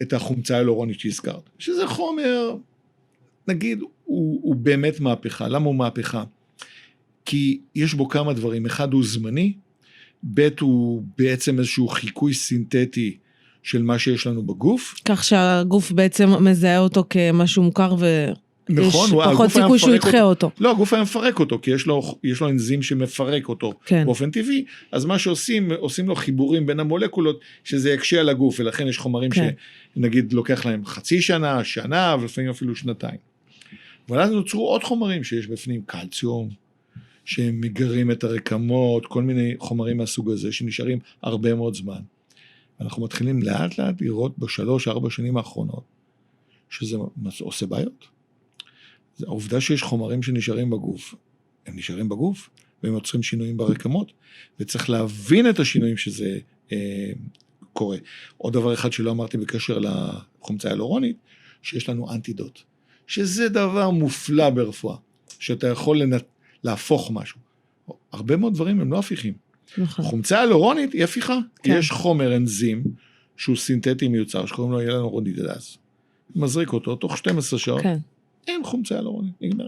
את החומצה ההיאלורונית שהזכרת, שזה חומר, נגיד, הוא באמת מהפכה. למה הוא מהפכה? כי יש בו כמה דברים. אחד הוא זמני, ב' הוא בעצם איזשהו חיקוי סינתטי של מה שיש לנו בגוף. כך שהגוף בעצם מזהה אותו כמשהו מוכר נכון, יש פחות סיכוי שהוא ידחה אותו. לא, הגוף היה מפרק אותו, כי יש לו אנזים שמפרק אותו כן. באופן טבעי, אז מה שעושים, עושים לו חיבורים בין המולקולות, שזה יקשה על הגוף, ולכן יש חומרים כן. שנגיד לוקח להם חצי שנה, שנה, ולפעמים אפילו שנתיים. אבל אז נוצרו עוד חומרים שיש בפנים, קלציום, שהם מגרים את הרקמות, כל מיני חומרים מהסוג הזה, שנשארים הרבה מאוד זמן. אנחנו מתחילים לאט לאט לראות ב3-4 שנים האחרונות, שזה עושה בעיות. העובדה שיש חומרים שנשארים בגוף, הם נשארים בגוף, והם יוצרים שינויים ברקמות, וצריך להבין את השינויים שזה קורה. עוד דבר אחד שלא אמרתי בקשר לחומצה ההיאלורונית, שיש לנו אנטידוט, שזה דבר מופלא ברפואה, שאתה יכול להפוך משהו. הרבה מאוד דברים הם לא הפיכים. נכון. חומצה ההיאלורונית היא הפיכה, כן. יש חומר אנזים, שהוא סינתטי מיוצר, שקוראים לו ילנורונידאז. מזריק אותו תוך 12 שעות, כן. אין חומצה היאלורונית, נגמר.